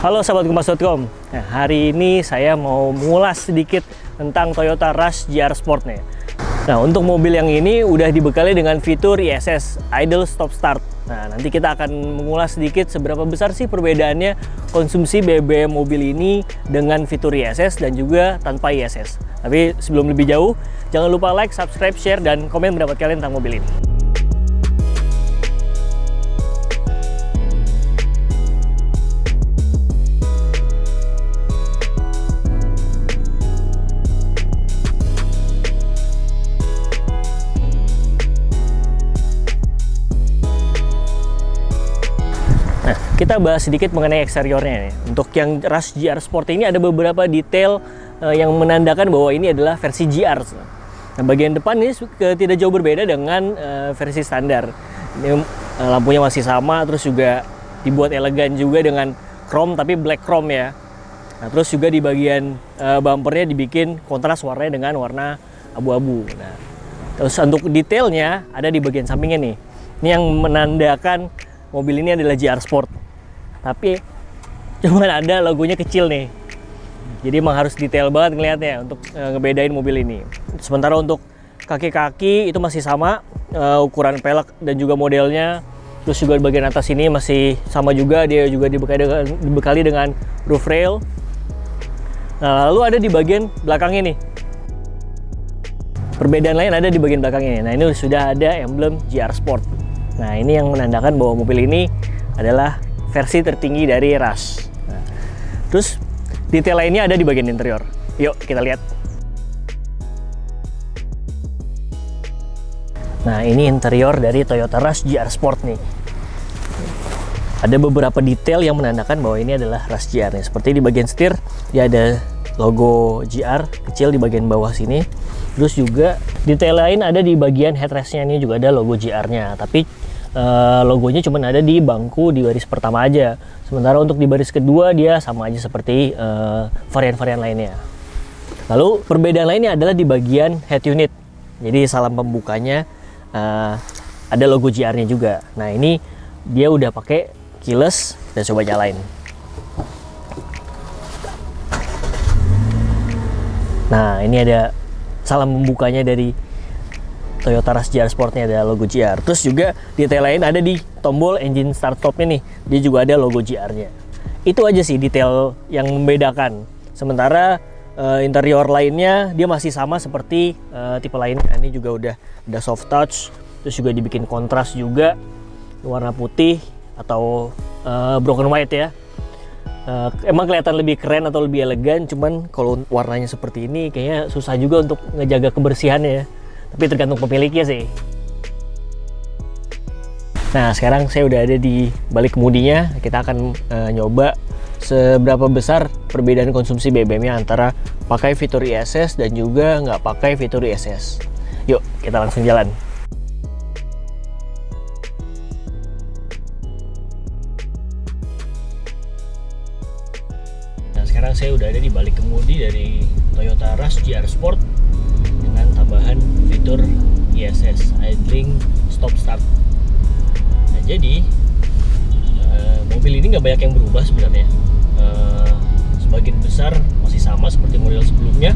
Halo sahabat Kompas.com. Nah, hari ini saya mau mengulas sedikit tentang Toyota Rush GR Sport nih. Nah, untuk mobil yang ini udah dibekali dengan fitur ISS, Idle Stop Start. Nah, nanti kita akan mengulas sedikit seberapa besar sih perbedaannya konsumsi BBM mobil ini dengan fitur ISS dan juga tanpa ISS. Tapi sebelum lebih jauh, jangan lupa like, subscribe, share, dan komen pendapat kalian tentang mobil ini. Kita bahas sedikit mengenai eksteriornya nih. Untuk yang Rush GR Sport ini ada beberapa detail yang menandakan bahwa ini adalah versi GR. Nah, bagian depan ini tidak jauh berbeda dengan versi standar. Ini lampunya masih sama, terus juga dibuat elegan juga dengan chrome tapi black chrome ya. Nah, terus juga di bagian bumpernya dibikin kontras warnanya dengan warna abu-abu. Nah, terus untuk detailnya ada di bagian sampingnya nih. Ini yang menandakan mobil ini adalah GR Sport. Tapi cuman ada logonya kecil nih, jadi emang harus detail banget ngelihatnya untuk ngebedain mobil ini. Sementara untuk kaki-kaki itu masih sama, ukuran pelek dan juga modelnya. Terus juga di bagian atas ini masih sama juga, dia juga dibekali dengan roof rail. Nah, lalu ada di bagian belakang ini, perbedaan lain ada di bagian belakang ini. Nah, ini sudah ada emblem GR Sport. Nah, ini yang menandakan bahwa mobil ini adalah versi tertinggi dari Rush. Nah, terus detail lainnya ada di bagian interior. Yuk kita lihat. Nah, ini interior dari Toyota Rush GR Sport nih. Ada beberapa detail yang menandakan bahwa ini adalah Rush GR nih. Seperti di bagian setir, dia ada logo GR kecil di bagian bawah sini. Terus juga detail lain ada di bagian headrestnya, ini juga ada logo GR-nya. Tapi logonya cuma ada di bangku di baris pertama aja. Sementara untuk di baris kedua dia sama aja seperti varian-varian lainnya. Lalu perbedaan lainnya adalah di bagian head unit. Jadi salam pembukanya ada logo GR-nya juga. Nah, ini dia udah pakai keyless dan coba nyalain. Nah, ini ada salam pembukanya dari Toyota Rush GR Sportnya, ada logo GR. Terus juga detail lain ada di tombol engine start stopnya nih, dia juga ada logo GR-nya. Itu aja sih detail yang membedakan. Sementara interior lainnya dia masih sama seperti tipe lainnya. Ini juga udah soft touch, terus juga dibikin kontras juga, warna putih atau broken white ya. Emang kelihatan lebih keren atau lebih elegan, cuman kalau warnanya seperti ini kayaknya susah juga untuk ngejaga kebersihannya ya. Tapi tergantung pemiliknya sih. Nah, sekarang saya udah ada di balik kemudinya. Kita akan nyoba seberapa besar perbedaan konsumsi BBM-nya antara pakai fitur ISS dan juga nggak pakai fitur ISS. Yuk, kita langsung jalan. Nah, sekarang saya udah ada di balik kemudi dari Toyota Rush GR Sport dengan tambahan fitur ISS, Idling Stop Start. Nah, jadi mobil ini nggak banyak yang berubah sebenarnya. Sebagian besar masih sama seperti model sebelumnya.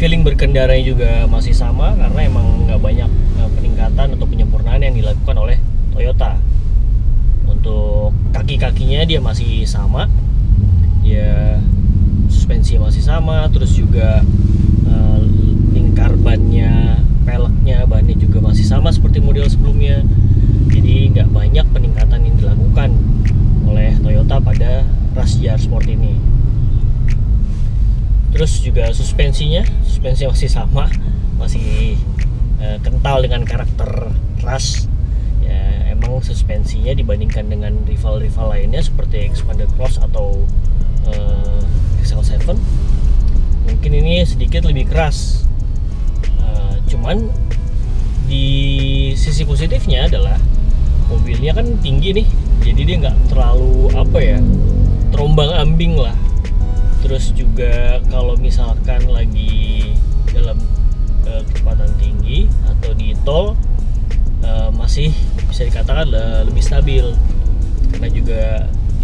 Feeling berkendaranya juga masih sama karena emang nggak banyak peningkatan atau penyempurnaan yang dilakukan oleh Toyota. Untuk kaki-kakinya dia masih sama, ya suspensi masih sama, terus juga lingkar bannya, peleknya, bannya juga masih sama seperti model sebelumnya. Jadi nggak banyak peningkatan yang dilakukan oleh Toyota pada Rush GR Sport ini. Terus juga suspensi masih sama, masih kental dengan karakter Rush. Ya, emang suspensinya dibandingkan dengan rival-rival lainnya seperti Xpander Cross atau XL7 mungkin ini sedikit lebih keras. Cuman di sisi positifnya adalah mobilnya kan tinggi nih, jadi dia nggak terlalu terombang ambing lah. Terus juga kalau misalkan lagi dalam kecepatan tinggi atau di tol masih bisa dikatakan lebih stabil, karena juga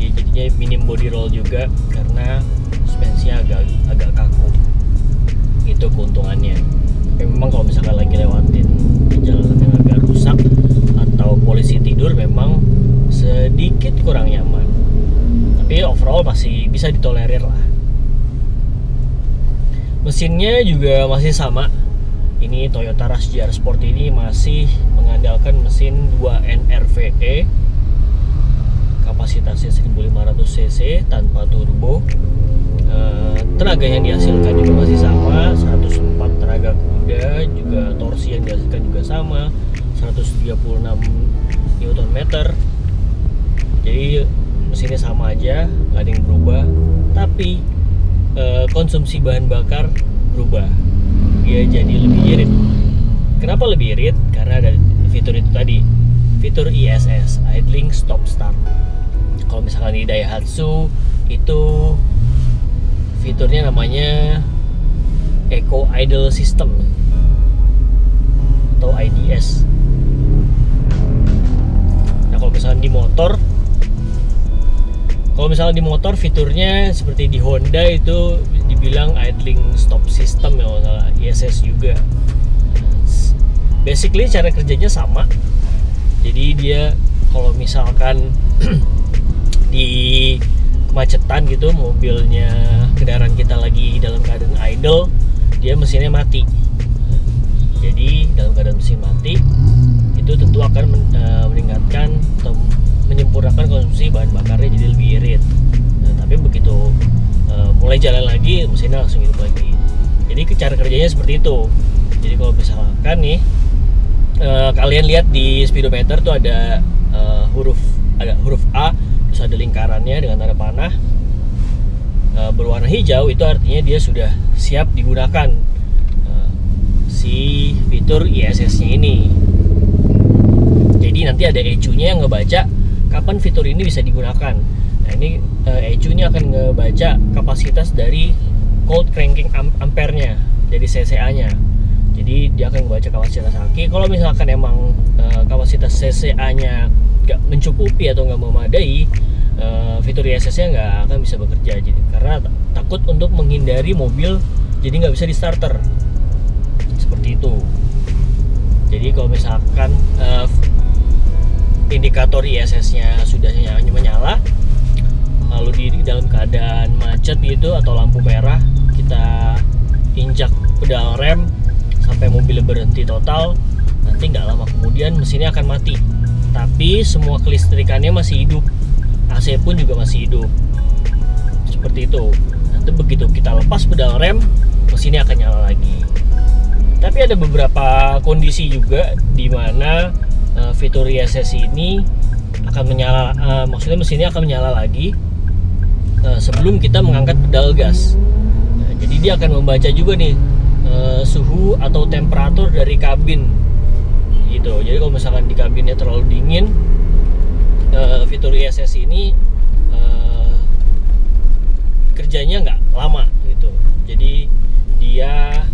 dia jadinya minim body roll juga karena suspensinya agak kaku. Itu keuntungannya. Tapi memang kalau misalkan lagi lewatin jalanan yang agak rusak atau polisi tidur memang sedikit kurang nyaman. Tapi overall masih bisa ditolerir lah. Mesinnya juga masih sama. Ini Toyota Rush GR Sport ini masih mengandalkan mesin 2 NRVE, kapasitasnya 1500 cc tanpa turbo. Tenaga yang dihasilkan juga masih sama, 104 tenaga kuda, juga torsi yang dihasilkan juga sama, 136 Nm. Jadi mesinnya sama aja, nggak ada yang berubah. Tapi konsumsi bahan bakar berubah. Dia jadi lebih irit. Kenapa lebih irit? Karena ada fitur itu tadi, fitur ISS, Idling Stop Start. Kalau misalkan di Daihatsu itu fiturnya namanya Eco Idle System atau IDS. Nah, kalau misalnya di motor fiturnya seperti di Honda itu dibilang idling stop system ya, kalau salah ISS juga. Basically cara kerjanya sama. Jadi dia kalau misalkan di kemacetan gitu, mobilnya, kendaraan kita lagi dalam keadaan idle, dia mesinnya mati. Jadi dalam keadaan mesin mati itu tentu akan meningkatkan atau menyempurnakan konsumsi bahan bakarnya, jadi lebih irit. Nah, tapi begitu mulai jalan lagi, mesinnya langsung hidup lagi. Jadi cara kerjanya seperti itu. Jadi kalau misalkan nih kalian lihat di speedometer tuh ada huruf A, terus ada lingkarannya dengan tanda panah berwarna hijau, itu artinya dia sudah siap digunakan si fitur ISS-nya ini. Jadi nanti ada ECU-nya yang ngebaca kapan fitur ini bisa digunakan. Nah, ini ECU-nya akan ngebaca kapasitas dari cold cranking ampere-nya, dari CCA-nya. Jadi dia akan ngebaca kapasitas aki. Kalau misalkan emang kapasitas CCA-nya nggak mencukupi atau nggak memadai, fitur ISS-nya nggak akan bisa bekerja. Jadi karena takut untuk menghindari mobil jadi nggak bisa di starter. Seperti itu. Jadi kalau misalkan indikator ISS-nya sudah menyala, lalu di dalam keadaan macet gitu atau lampu merah, kita injak pedal rem sampai mobil berhenti total, nanti nggak lama kemudian mesinnya akan mati. Tapi semua kelistrikannya masih hidup, AC pun juga masih hidup. Seperti itu. Nanti begitu kita lepas pedal rem, mesinnya akan nyala lagi. Tapi ada beberapa kondisi juga di mana fitur ISS ini akan menyala, maksudnya mesinnya akan menyala lagi sebelum kita mengangkat pedal gas. Nah, jadi dia akan membaca juga nih suhu atau temperatur dari kabin gitu. Jadi kalau misalkan di kabinnya terlalu dingin, fitur ISS ini kerjanya nggak lama gitu. Jadi dia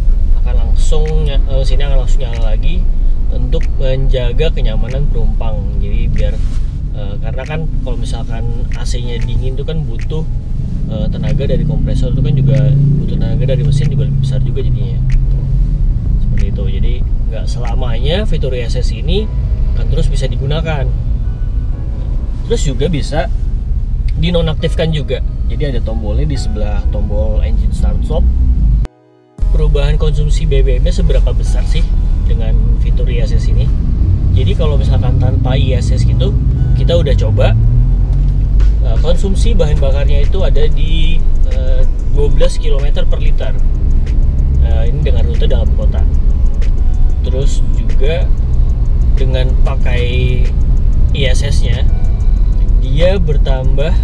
akan langsung mesinnya akan langsung nyala lagi untuk menjaga kenyamanan penumpang. Jadi biar karena kan kalau misalkan AC-nya dingin itu kan butuh tenaga dari kompresor, itu kan juga butuh tenaga dari mesin juga lebih besar juga jadinya. Seperti itu. Jadi nggak selamanya fitur ISS ini akan terus bisa digunakan. Terus juga bisa dinonaktifkan juga. Jadi ada tombolnya di sebelah tombol engine start stop. Perubahan konsumsi BBM-nya seberapa besar sih dengan fitur ISS ini? Jadi kalau misalkan tanpa ISS gitu, kita udah coba konsumsi bahan bakarnya itu ada di 12 km per liter. Ini dengan rute dalam kota. Terus juga dengan pakai ISS-nya, dia bertambah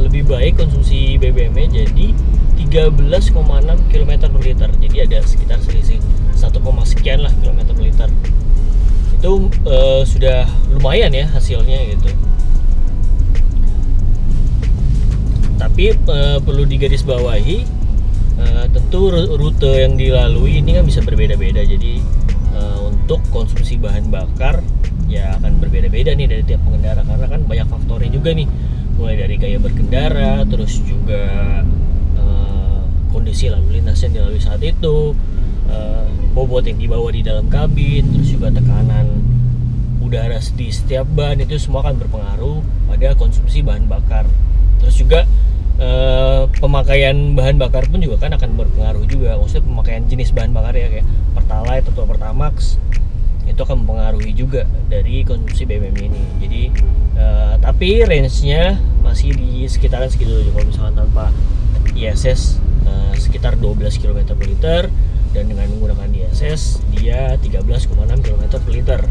lebih baik konsumsi BBM-nya jadi 13,6 km per liter. Jadi ada sekitar selisih 1, sekian lah kilometer per liter. Itu sudah lumayan ya hasilnya gitu. Tapi perlu digarisbawahi, tentu rute yang dilalui ini kan bisa berbeda-beda. Jadi untuk konsumsi bahan bakar ya akan berbeda-beda nih dari tiap pengendara, karena kan banyak faktornya juga nih. mulai dari gaya berkendara, terus juga kondisi lalu lintas yang dilalui saat itu, bobot yang dibawa di dalam kabin, terus juga tekanan udara di setiap ban, itu semua akan berpengaruh pada konsumsi bahan bakar. Terus juga pemakaian bahan bakar pun juga kan akan berpengaruh juga, maksudnya pemakaian jenis bahan bakar ya, kayak Pertalite atau Pertamax, itu akan mempengaruhi juga dari konsumsi BBM ini. Jadi tapi range-nya masih di sekitaran segitu aja. Kalau misalkan tanpa ISS sekitar 12 km per liter, dan dengan menggunakan ISS dia 13,6 km per liter.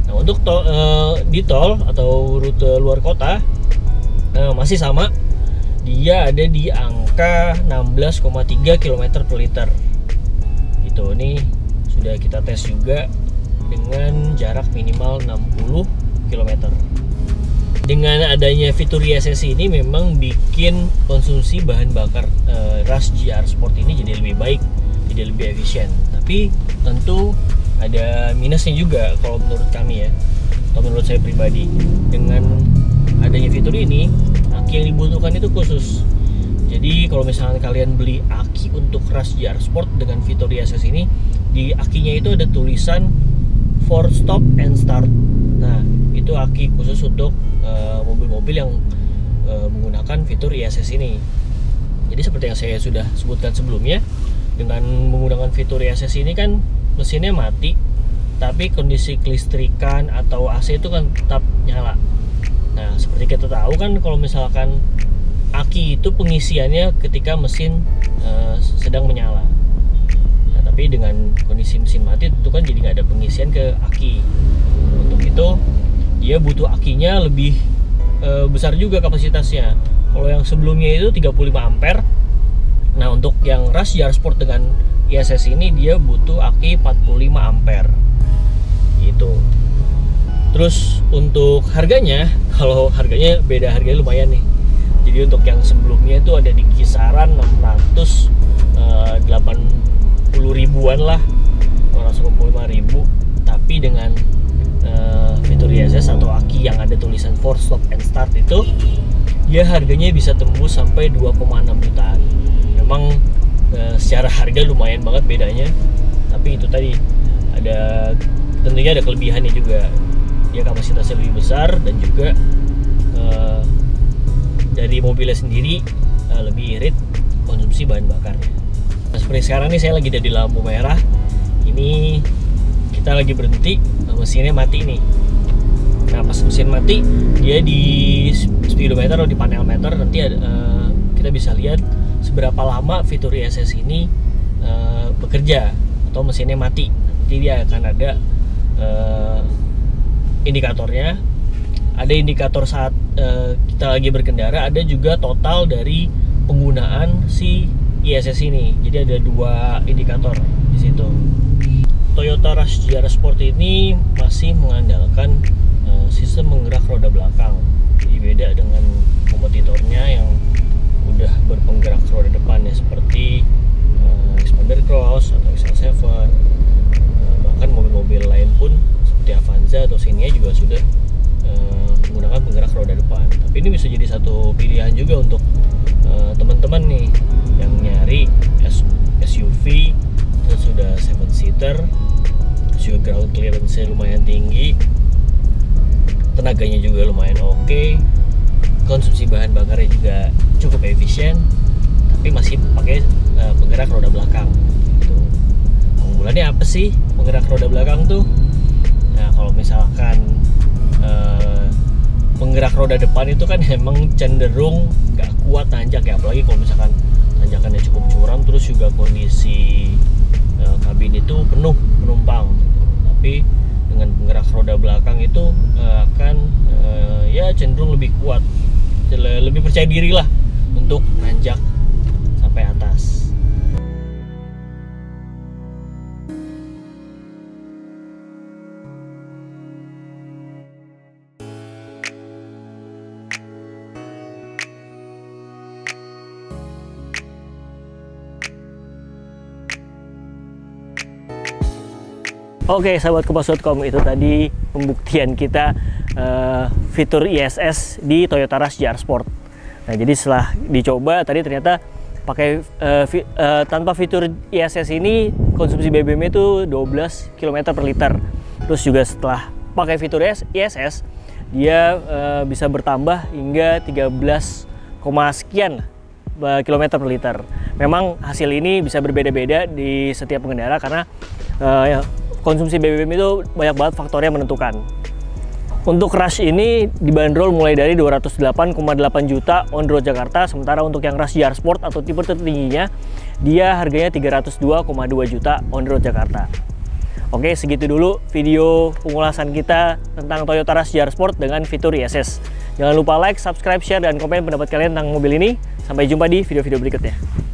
Nah, untuk di tol atau rute luar kota masih sama, dia ada di angka 16,3 km per liter. Itu nih sudah kita tes juga dengan jarak minimal 60 km. Dengan adanya fitur ISS ini memang bikin konsumsi bahan bakar Rush GR Sport ini jadi lebih baik, jadi lebih efisien. Tapi tentu ada minusnya juga kalau menurut kami ya, atau menurut saya pribadi. Dengan adanya fitur ini, aki yang dibutuhkan itu khusus. Jadi kalau misalnya kalian beli aki untuk Rush GR Sport dengan fitur ISS ini, di akinya itu ada tulisan for stop and start. Nah, itu aki khusus untuk mobil-mobil yang menggunakan fitur ISS ini. Jadi seperti yang saya sudah sebutkan sebelumnya, dengan menggunakan fitur ISS ini kan mesinnya mati, tapi kondisi kelistrikan atau AC itu kan tetap nyala. Nah, seperti kita tahu kan, kalau misalkan aki itu pengisiannya ketika mesin sedang menyala. Nah, tapi dengan kondisi mesin mati itu kan jadi nggak ada pengisian ke aki. Untuk itu dia butuh akinya lebih besar juga kapasitasnya. Kalau yang sebelumnya itu 35 ampere. Nah, untuk yang Rush GR Sport dengan ISS ini dia butuh aki 45 ampere. Gitu. Terus untuk harganya, kalau harganya beda, harganya lumayan nih. Jadi untuk yang sebelumnya itu ada di kisaran 680 ribuan lah, 685 ribu. Tapi dengan fitur ISS atau aki yang ada tulisan for stop and start itu, dia harganya bisa tembus sampai 2,6 jutaan. Memang secara harga lumayan banget bedanya, tapi itu tadi ada, tentunya ada kelebihannya juga. Dia kapasitasnya lebih besar dan juga dari mobilnya sendiri lebih irit konsumsi bahan bakarnya. Nah, seperti sekarang nih saya lagi ada di lampu merah. Ini kita lagi berhenti, mesinnya mati nih. Nah, pas mesin mati, dia di speedometer atau di panel meter nanti kita bisa lihat seberapa lama fitur ISS ini bekerja atau mesinnya mati. Nanti dia akan ada indikatornya. Ada indikator saat kita lagi berkendara, ada juga total dari penggunaan si ISS ini. Jadi ada 2 indikator di situ. Toyota Rush GR Sport ini masih mengandalkan sistem penggerak roda belakang. Jadi beda dengan kompetitornya yang udah berpenggerak roda depannya seperti Xpander Cross atau XL7. Bahkan mobil-mobil lain pun seperti Avanza atau Xenia juga sudah menggunakan penggerak roda depan. Tapi ini bisa jadi satu pilihan juga untuk teman-teman nih yang nyari SUV, terus sudah 7-seater, juga ground clearance-nya lumayan tinggi, tenaganya juga lumayan oke, konsumsi bahan bakarnya juga cukup efisien, tapi masih pakai penggerak roda belakang. Gitu. Keunggulannya apa sih penggerak roda belakang tuh? Nah, kalau misalkan penggerak roda depan itu kan emang cenderung nggak kuat nanjak ya, apalagi kalau misalkan tanjakannya cukup curam, terus juga kondisi kabin itu penuh penumpang. Tapi dengan penggerak roda belakang itu akan ya cenderung lebih kuat, lebih percaya diri lah untuk nanjak sampai atas. Oke, sahabat Kompas.com, itu tadi pembuktian kita fitur ISS di Toyota Rush GR Sport. Nah, jadi setelah dicoba tadi ternyata pakai tanpa fitur ISS ini konsumsi BBM itu 12 km per liter. Terus juga setelah pakai fitur ISS dia bisa bertambah hingga 13, sekian kilometer per liter. Memang hasil ini bisa berbeda-beda di setiap pengendara karena konsumsi BBM itu banyak banget faktor yang menentukan. Untuk Rush ini dibanderol mulai dari 208,8 juta on road Jakarta, sementara untuk yang Rush GR Sport atau tipe tertingginya dia harganya 302,2 juta on road Jakarta. Oke, segitu dulu video pengulasan kita tentang Toyota Rush GR Sport dengan fitur ISS. Jangan lupa like, subscribe, share, dan komen pendapat kalian tentang mobil ini. Sampai jumpa di video-video berikutnya.